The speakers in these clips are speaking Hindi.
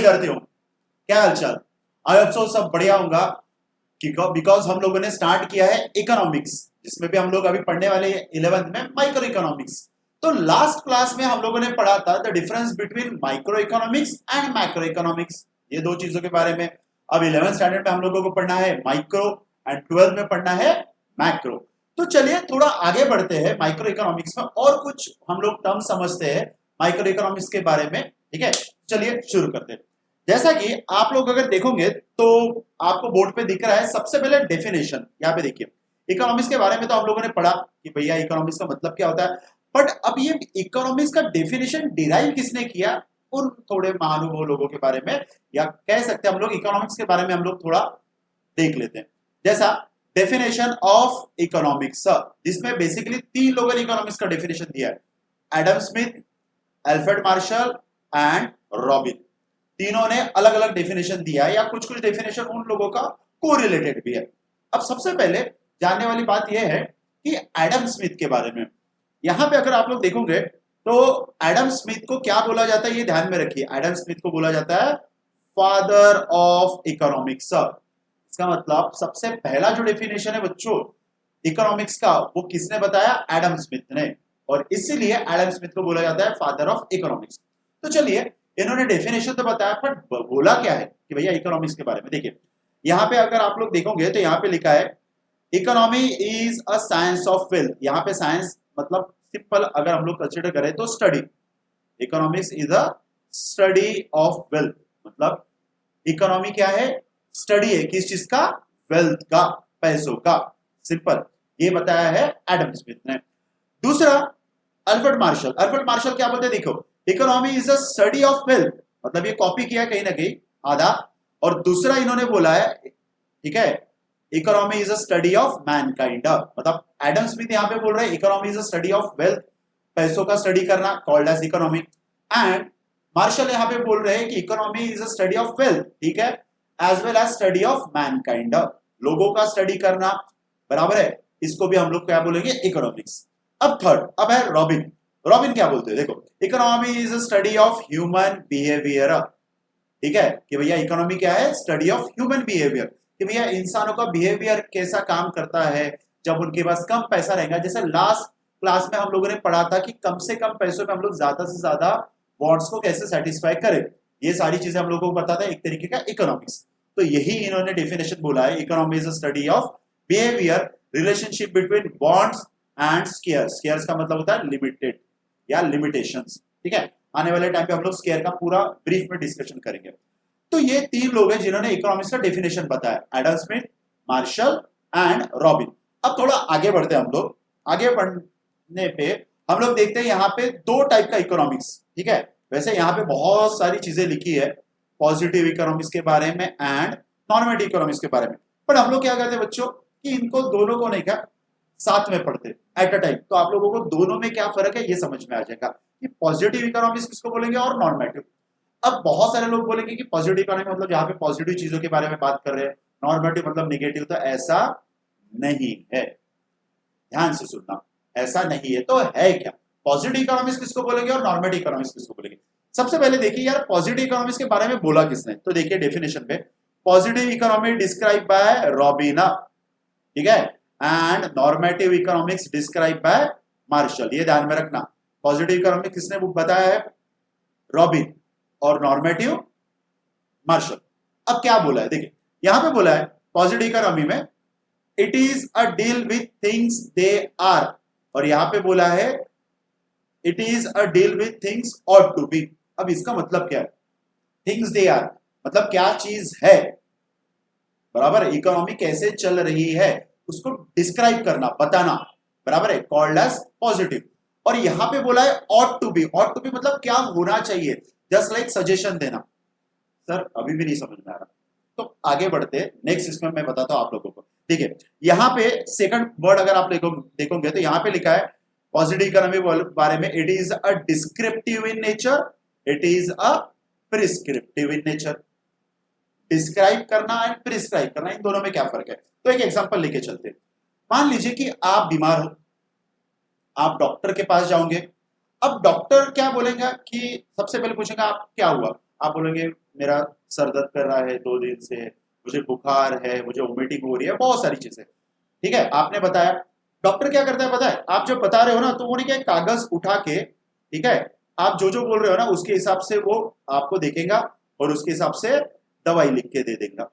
करते हो? क्या हालचाल? आई होप सो सब बढ़िया होगा, बिकॉज हम लोगों ने स्टार्ट किया है इकोनॉमिक्स, जिसमें भी हम लोग अभी पढ़ने वाले 11th में माइक्रो इकोनॉमिक्स। तो लास्ट क्लास में हम लोगों ने पढ़ा था the difference between micro economics and macro economics, ये दो चीजों के बारे में। अब 11th स्टैंडर्ड में हम लोगों को पढ़ना है माइक्रो एंड 12th में पढ़ना है मैक्रो। तो चलिए थोड़ा आगे बढ़ते हैं माइक्रो इकोनॉमिक्स में, और कुछ हम लोग टर्म समझते हैं माइक्रो इकोनॉमिक्स के बारे में। ठीक है, चलिए शुरू करते हैं। जैसा कि आप लोग अगर देखोगे तो आपको बोर्ड पे दिख रहा है सबसे पहले डेफिनेशन। यहाँ पे देखिए, इकोनॉमिक्स के बारे में तो हम लोगों ने पढ़ा कि भैया इकोनॉमिक्स का मतलब क्या होता है, बट अब ये इकोनॉमिक्स का डेफिनेशन डिराइव किसने किया, उन थोड़े महानुभव लोगों के बारे में, या कह सकते हैं हम लोग इकोनॉमिक्स के बारे में हम लोग थोड़ा देख लेते हैं। जैसा डेफिनेशन ऑफ इकोनॉमिक्स, जिसमें बेसिकली 3 लोगों ने इकोनॉमिक्स का डेफिनेशन दिया है, Adam Smith, Alfred Marshall and robin. तीनों ने अलग अलग डेफिनेशन दिया है, या कुछ कुछ डेफिनेशन उन लोगों का कोरिलेटेड भी है। अब सबसे पहले जानने वाली बात यह है कि एडम स्मिथ के बारे में। यहां पे अगर आप लोग देखोगे तो एडम स्मिथ को क्या बोला जाता है, ये ध्यान में रखिए। एडम स्मिथ को बोला जाता है फादर ऑफ इकोनॉमिक्स। इसका मतलब सबसे पहला जो डेफिनेशन है बच्चों इकोनॉमिक्स का, वो किसने बताया? एडम स्मिथ ने, और इसीलिए एडम स्मिथ को बोला जाता है फादर ऑफ इकोनॉमिक्स। तो चलिए, इन्होंने डेफिनेशन तो बताया, पर बोला क्या है कि भैया इकोनॉमिक्स के बारे में। देखिए यहाँ पे अगर आप लोग देखोगे तो यहाँ पे लिखा है economy is a science of wealth. यहाँ पे साइंस मतलब सिंपल अगर हम लोग कंसिडर करें तो study. Economics is a study of wealth, मतलब इकोनॉमी क्या है? स्टडी है किस चीज का? वेल्थ का, पैसों का। सिंपल, ये बताया है एडम स्मिथ ने। दूसरा अल्फ्रेड मार्शल। अल्फ्रेड मार्शल क्या बोलते हैं? देखो, economy is a study of wealth, मतलब ये कॉपी किया कहीं ना कहीं आधा। और दूसरा इन्होंने बोला है, ठीक है, economy is a study of mankind. मतलब एडम स्मिथ यहां पे बोल रहे हैं economy is a study of wealth, पैसों का स्टडी करना, called as economy. And Marshall यहां पे बोल रहे हैं कि economy is a study of wealth, ठीक है, as well as study of mankind, लोगों का स्टडी करना, बराबर है। इसको भी हम लोग क्या बोलेंगे? इकोनॉमिक्स। अब थर्ड, अब है रॉबिन। रॉबिन क्या बोलते हैं? देखो, economy is a study of human behaviour. ठीक है, कि भैया इकोनॉमी क्या है? स्टडी ऑफ ह्यूमन बिहेवियर, कि भैया इंसानों का बिहेवियर कैसा काम करता है जब उनके पास कम पैसा रहेगा। जैसे लास्ट क्लास में हम लोगों ने पढ़ा था कि कम से कम पैसों में हम लोग ज्यादा से ज्यादा वांट्स को कैसे सेटिस्फाई करें, ये सारी चीजें हम लोगों को पता था, एक तरीके का इकोनॉमिक्स। तो यही इन्होंने डेफिनेशन बोला है, economy is a study of behaviour, relationship between wants and scarce. Scarce का मतलब होता है लिमिटेड या लिमिटेशंस। ठीक है, आने वाले टाइम पे हम लोग स्केयर का पूरा ब्रीफ में डिस्कशन करेंगे। तो ये 3 लोग हैं जिन्होंने इकोनॉमिक्स का डेफिनेशन बताया, Adam Smith, martial and robin. अब थोड़ा आगे बढ़ते हैं हम लोग। आगे बढ़ने पे हम लोग देखते हैं यहाँ पे 2 टाइप का इकोनॉमिक्स। ठीक है, वैसे यहाँ पे बहुत सारी चीजें लिखी है पॉजिटिव इकोनॉमिक्स के बारे में एंड नॉर्मेटिव इकोनॉमिक्स के बारे में, पर हम लोग क्या कहते हैं बच्चों कि इनको दोनों को नहीं क्या साथ में पढ़ते एट अ टाइम। तो आप लोगों को दोनों में क्या फर्क है ये समझ में आ जाएगा कि पॉजिटिव इकोनॉमिक्स किसको बोलेंगे और नॉर्मेटिव। अब बहुत सारे लोग बोलेंगे कि पॉजिटिव इकोनॉमी मतलब जहां पे पॉजिटिव चीजों के बारे में बात कर रहे हैं, नॉर्मेटिव मतलब निगेटिव। तो ऐसा नहीं है, ध्यान से सुनना, ऐसा नहीं है। तो है क्या? पॉजिटिव इकोनॉमिक्स किसको बोलेंगे और नॉर्मेटिव इकोनॉमिक्स किसको बोलेंगे? सबसे पहले देखिए यार, पॉजिटिव इकोनॉमिक्स के बारे में बोला किसने, तो देखिए डेफिनेशन पे, positive economy describe by Robbins, ठीक है, and normative economics describe by Marshall. ये ध्यान में रखना, पॉजिटिव इकोनॉमिक्स किसने बताया है? रॉबिन, और नॉर्मेटिव मार्शल। अब क्या बोला है देखिए, यहां पे बोला है पॉजिटिव इकोनॉमी में it is a deal with things they are, और यहां पे बोला है it is a deal with things ought to be. अब इसका मतलब क्या है? थिंग्स दे आर मतलब क्या चीज है, बराबर है, इकोनॉमी कैसे चल रही है उसको डिस्क्राइब करना, बताना, बराबर है, कॉल्ड एज पॉजिटिव। और यहां पे बोला है ought to be. Ought to be मतलब क्या होना चाहिए, जस्ट लाइक सजेशन देना। सर अभी भी नहीं समझ में आ रहा, तो आगे बढ़ते नेक्स्ट, इसमें मैं बताता हूं आप लोगों को। ठीक है, यहां पे सेकंड वर्ड अगर आप देखोगे तो यहां पे लिखा है पॉजिटिव इकोनॉमी बारे में, it is a descriptive in nature, it is a prescriptive in nature. Describe करना एंड प्रिस्क्राइब करना, इन दोनों में क्या फर्क है? तो एक एग्जांपल लेके चलते हैं। मान लीजिए कि आप बीमार हो, आप डॉक्टर के पास जाओगे। अब डॉक्टर क्या बोलेंगे कि सबसे पहले पूछेंगे आप क्या हुआ, आप बोलेंगे मेरा सर दर्द कर रहा है 2 दिन से, मुझे बुखार है, मुझे वोमिटिंग हो रही है, बहुत सारी चीजें। ठीक है, आपने बताया। डॉक्टर क्या करता है पता है, आप जब बता रहे हो ना तो वो नहीं क्या कागज उठा के, ठीक है, आप जो जो बोल रहे हो ना उसके हिसाब से वो आपको देखेगा और उसके हिसाब से दवाई लिख के दे देगा।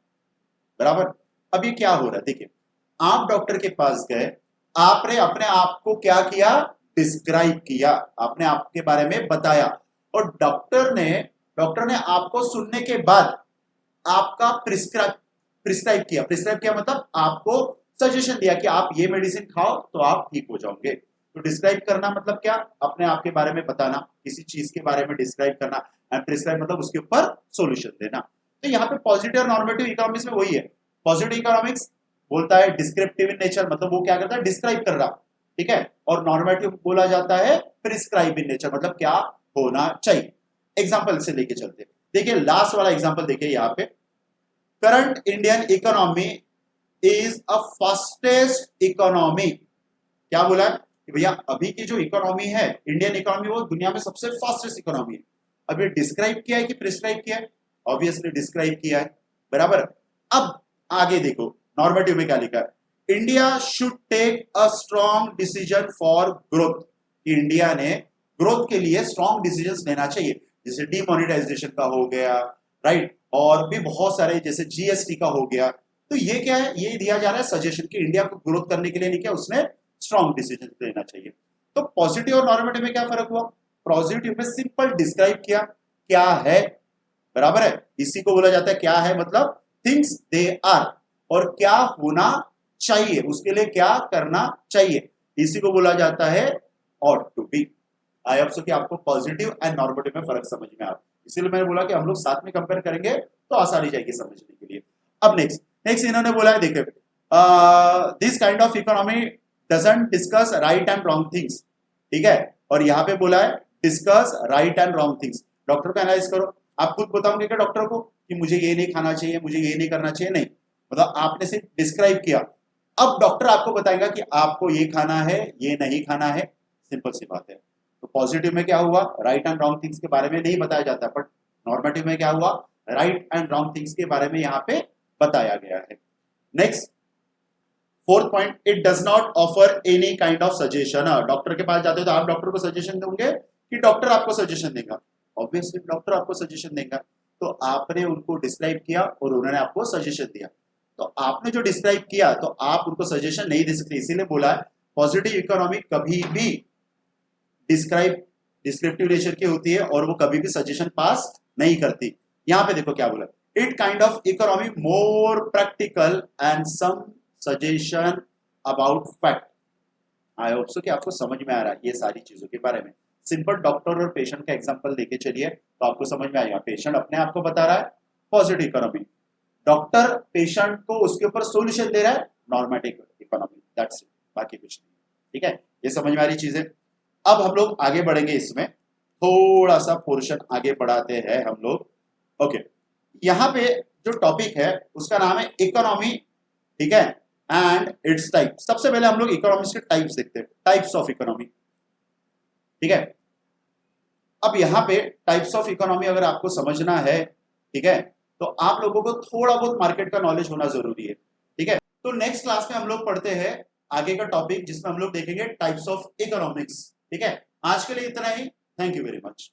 बराबर। अब ये क्या हो रहा है देखिए, आप डॉक्टर के पास गए, आपने अपने आप को क्या किया, डिस्क्राइब किया, आपने आपके बारे में बताया, और डॉक्टर ने आपको सुनने के बाद आपका प्रिस्क्राइब किया। प्रिस्क्राइब किया मतलब आपको सजेशन दिया कि आप ये मेडिसिन खाओ तो आप ठीक हो जाओगे। तो डिस्क्राइब करना मतलब क्या, अपने आप के बारे में बताना, किसी चीज के बारे में डिस्क्राइब करना, एंड प्रिस्क्राइब मतलब उसके ऊपर सोल्यूशन देना। तो यहाँ पे पॉजिटिव और नॉर्मेटिव इकोनॉमिक्स में वही है। पॉजिटिव इकोनॉमिक्स बोलता है डिस्क्रिप्टिव इन नेचर, मतलब वो क्या करता है, डिस्क्राइब कर रहा, ठीक है, और नॉर्मेटिव बोला जाता है प्रिस्क्राइब इन नेचर, मतलब क्या होना चाहिए। एग्जाम्पल से लेके चलते, देखिए लास्ट वाला एग्जाम्पल देखिए यहाँ पे, current Indian economy is a fastest economy. क्या बोला है कि भैया अभी की जो इकोनॉमी है, इंडियन इकोनॉमी, वो दुनिया में सबसे फास्टेस्ट इकोनॉमी है। अब ये डिस्क्राइब किया है कि प्रिस्क्राइब किया है, ऑब्वियसली डिस्क्राइब किया है, बराबर। अब आगे देखो नॉर्मेटिव में क्या लिखा है, India should take a strong decision for growth. India ने ग्रोथ के लिए स्ट्रॉन्ग डिसीजन लेना चाहिए, जैसे डीमोनेटाइजेशन का हो गया, राइट, और भी बहुत सारे जैसे जीएसटी का हो गया। तो ये क्या है, ये दिया जा रहा है सजेशन कि इंडिया को ग्रोथ करने के लिए नहीं क्या, उसने स्ट्रॉन्ग डिसीजन लेना चाहिए। तो पॉजिटिव और नॉर्मेटिव में क्या फर्क हुआ, पॉजिटिव में सिंपल डिस्क्राइब किया क्या है, बराबर है, इसी को बोला जाता है क्या है, मतलब थिंग्स दे आर, और क्या होना चाहिए, उसके लिए क्या करना चाहिए, इसी को बोला जाता है ought to be. I hope so कि आपको पॉजिटिव एंड नॉर्मेटिव में फर्क समझ में आ, इसीलिए मैंने बोला कि हम लोग साथ में कंपेयर करेंगे तो आसानी जाएगी समझने के लिए। अब नेक्स्ट नेक्स्ट इन्होंने बोला है, देखिए this kind of economy doesn't discuss right and wrong things, ठीक है, और यहाँ पे बोला है discuss right and wrong things. Doctor को एनालाइज करो, आप खुद बताओगे क्या डॉक्टर को कि मुझे ये नहीं खाना चाहिए, मुझे ये नहीं करना चाहिए, नहीं, मतलब आपने सिर्फ डिस्क्राइब किया। अब डॉक्टर आपको बताएगा कि आपको ये खाना है, ये नहीं खाना है, सिंपल सी बात है। तो पॉजिटिव में क्या हुआ, राइट एंड रॉन्ग थिंग्स के बारे में नहीं बताया जाता, बट नॉर्मेटिव में क्या हुआ, राइट एंड रॉन्ग थिंग्स के बारे में यहाँ पे बताया गया है। Next fourth point, it does not offer any kind of suggestion. Doctor के पास जाते हो तो आप डॉक्टर को सजेशन दोगे कि डॉक्टर आपको सजेशन देगा, ऑब्वियसली डॉक्टर आपको सजेशन देगा। तो आपने उनको डिस्क्राइब किया और उन्होंने आपको सजेशन दिया, तो आपने जो डिस्क्राइब किया तो आप उनको सजेशन नहीं दे सकते, इसीलिए बोला है पॉजिटिव इकोनॉमी कभी भी डिस्क्रिप्टिव नेचर की होती है और वो कभी भी सजेशन पास नहीं करती। यहां पे देखो क्या बोला, it kind of economy more practical and some suggestion about fact. I hope so कि आपको समझ में आ रहा है ये सारी चीजों के बारे में। सिंपल डॉक्टर और पेशेंट का एग्जांपल लेके चलिए तो आपको समझ में आएगा। पेशेंट अपने आप को बता रहा है पॉजिटिव इकोनॉमी, डॉक्टर पेशेंट को उसके ऊपर सोल्यूशन दे रहा है नॉर्मेटिव इकोनॉमी, दैट्स इट, बाकी कुछ नहीं। ठीक है, ये समझ में आ रही चीजें। अब हम लोग आगे बढ़ेंगे, इसमें थोड़ा सा पोर्शन आगे बढ़ाते हैं हम लोग। ओके, यहाँ पे जो टॉपिक है उसका नाम है इकोनॉमी, ठीक है, एंड इट्स टाइप। सबसे पहले हम लोग इकोनॉमिक्स के टाइप्स देखते हैं, टाइप्स ऑफ इकोनॉमी, ठीक है। अब यहाँ पे टाइप्स ऑफ इकोनॉमी अगर आपको समझना है, ठीक है, तो आप लोगों को थोड़ा बहुत मार्केट का नॉलेज होना जरूरी है, ठीक है। तो नेक्स्ट क्लास में हम लोग पढ़ते हैं आगे का टॉपिक जिसमें हम लोग देखेंगे टाइप्स ऑफ इकोनॉमिक्स, ठीक है। आज के लिए इतना ही, थैंक यू वेरी मच।